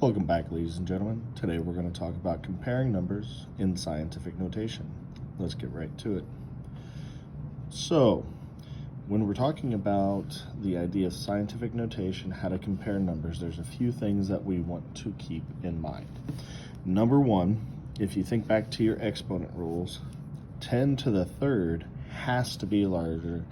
Welcome back, ladies and gentlemen. Today we're going to talk about comparing numbers in scientific notation. Let's get right to it. So, when we're talking about the idea of scientific notation, how to compare numbers, there's a few things that we want to keep in mind. Number one, if you think back to your exponent rules, 10 to the third has to be larger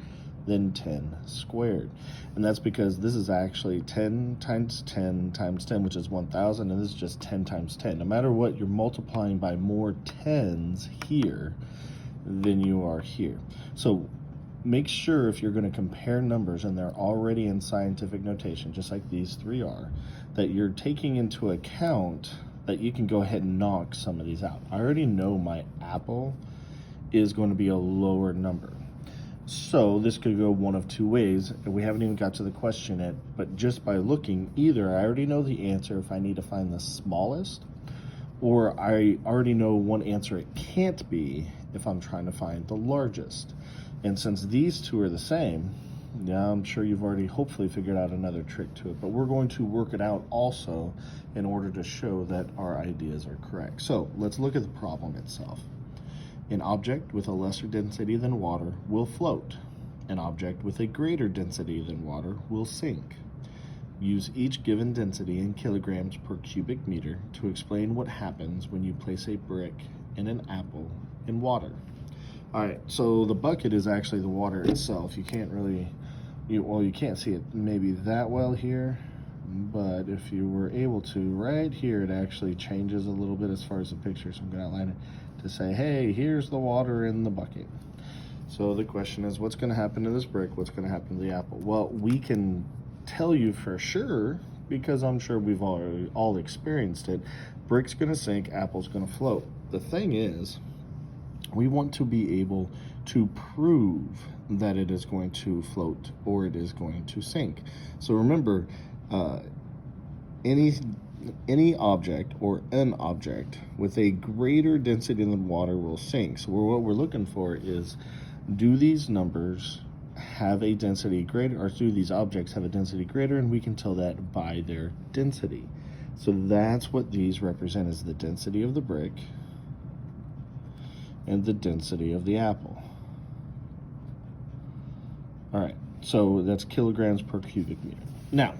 than 10 squared. And that's because this is actually 10 times 10 times 10, which is 1,000, and this is just 10 times 10. No matter what, you're multiplying by more tens here than you are here. So make sure if you're going to compare numbers and they're already in scientific notation, just like these three are, that you're taking into account that you can go ahead and knock some of these out. I already know my apple is going to be a lower number. So this could go one of two ways. We haven't even got to the question yet, but just by looking, either I already know the answer if I need to find the smallest, or I already know one answer it can't be if I'm trying to find the largest. And since these two are the same, yeah, I'm sure you've already hopefully figured out another trick to it, but we're going to work it out also in order to show that our ideas are correct. So let's look at the problem itself. An object with a lesser density than water will float. An object with a greater density than water will sink. Use each given density in kilograms per cubic meter to explain what happens when you place a brick and an apple in water. All right, so the bucket is actually the water itself. You can't really, you can't see it maybe that well here, but if you were able to, right here, it actually changes a little bit as far as the picture, so I'm going to outline it to say, hey, here's the water in the bucket. So the question is, what's going to happen to this brick? What's going to happen to the apple? Well, we can tell you for sure, because I'm sure we've all experienced it. Brick's going to sink, apple's going to float. The thing is, we want to be able to prove that it is going to float or it is going to sink. So remember, any object or an object with a greater density than water will sink. So what we're looking for is, do these numbers have a density greater, or do these objects have a density greater? And we can tell that by their density. So that's what these represent, is the density of the brick and the density of the apple. All right, so that's kilograms per cubic meter. Now,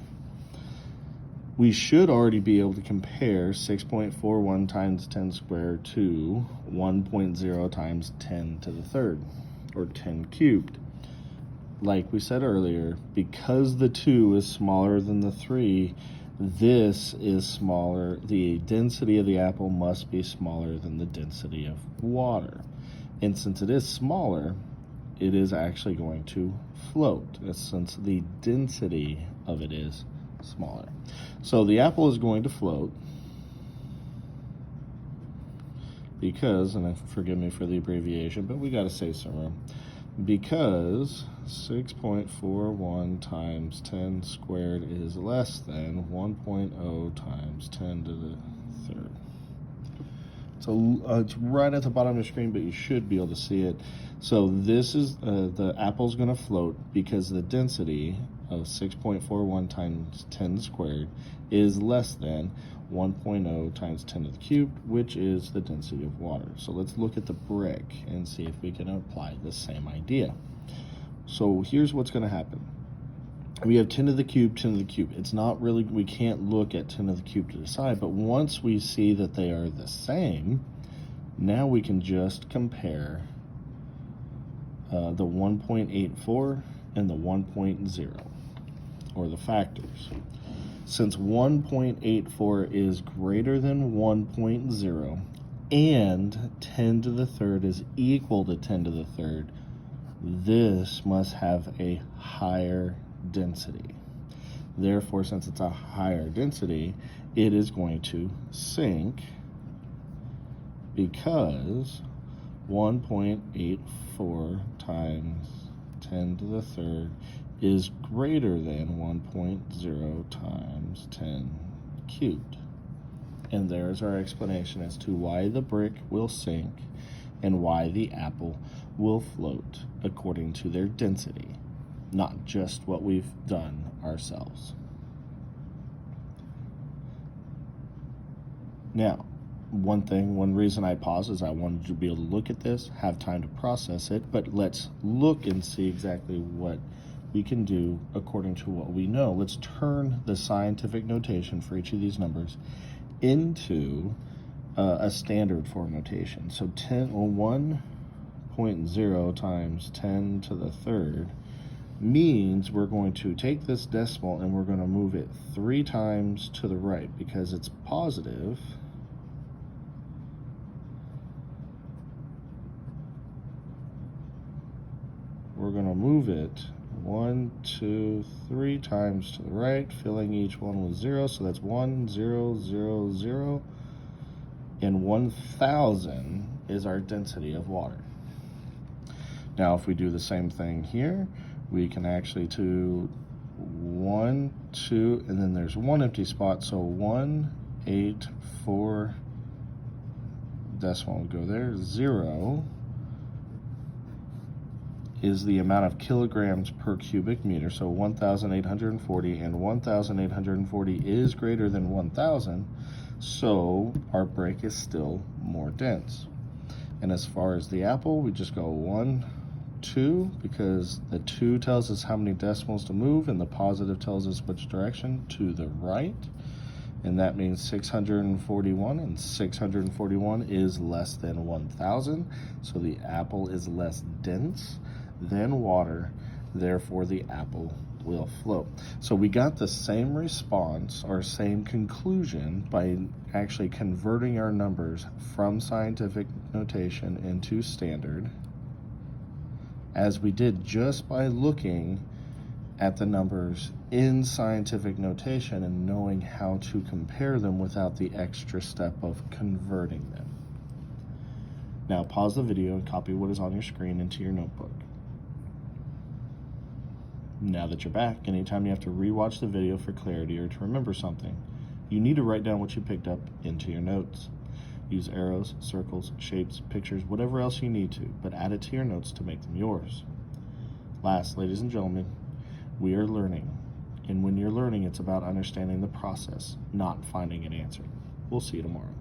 we should already be able to compare 6.41 times 10 squared to 1.0 times 10 to the third, or 10 cubed. Like we said earlier, because the 2 is smaller than the 3, this is smaller. The density of the apple must be smaller than the density of water. And since it is smaller, it is actually going to float, since the density of it is smaller. So the apple is going to float because, and forgive me for the abbreviation, but we got to save some room, because 6.41 times 10 squared is less than 1.0 times 10 to the third. So it's right at the bottom of the screen, but you should be able to see it. So this is, the apple's going to float because the density of 6.41 times 10 squared is less than 1.0 times 10 to the cubed, which is the density of water. So let's look at the brick and see if we can apply the same idea. So here's what's going to happen. We have 10 to the cube, 10 to the cube. It's not really, we can't look at 10 to the cube to decide, but once we see that they are the same, now we can just compare the 1.84 and the 1.0, or the factors. Since 1.84 is greater than 1.0 and 10 to the third is equal to 10 to the third, this must have a higher density. Therefore, since it's a higher density, it is going to sink, because 1.84 times 10 to the third is greater than 1.0 times 10 cubed. And there's our explanation as to why the brick will sink and why the apple will float according to their density, not just what we've done ourselves. Now, one reason I paused is I wanted to be able to look at this, have time to process it, but let's look and see exactly what we can do according to what we know. Let's turn the scientific notation for each of these numbers into a standard form notation. So 1.0 times 10 to the third means we're going to take this decimal and we're going to move it 3 times to the right because it's positive. We're going to move it 1, 2, 3 times to the right, filling each one with 0. So that's 1, 0, 0, 0. And 1,000 is our density of water. Now, if we do the same thing here, we can actually do 1, 2, and then there's one empty spot. So 184 decimal will go there. 0 is the amount of kilograms per cubic meter, so 1,840, and 1,840 is greater than 1,000, so our break is still more dense. And as far as the apple, we just go 1, 2, because the 2 tells us how many decimals to move, and the positive tells us which direction, to the right. And that means 641, and 641 is less than 1,000, so the apple is less dense than water, therefore the apple will float. So we got the same response or same conclusion by actually converting our numbers from scientific notation into standard as we did just by looking at the numbers in scientific notation and knowing how to compare them without the extra step of converting them. Now pause the video and copy what is on your screen into your notebook. Now that you're back, anytime you have to rewatch the video for clarity or to remember something, you need to write down what you picked up into your notes. Use arrows, circles, shapes, pictures, whatever else you need to, but add it to your notes to make them yours. Last, ladies and gentlemen, we are learning. And when you're learning, it's about understanding the process, not finding an answer. We'll see you tomorrow.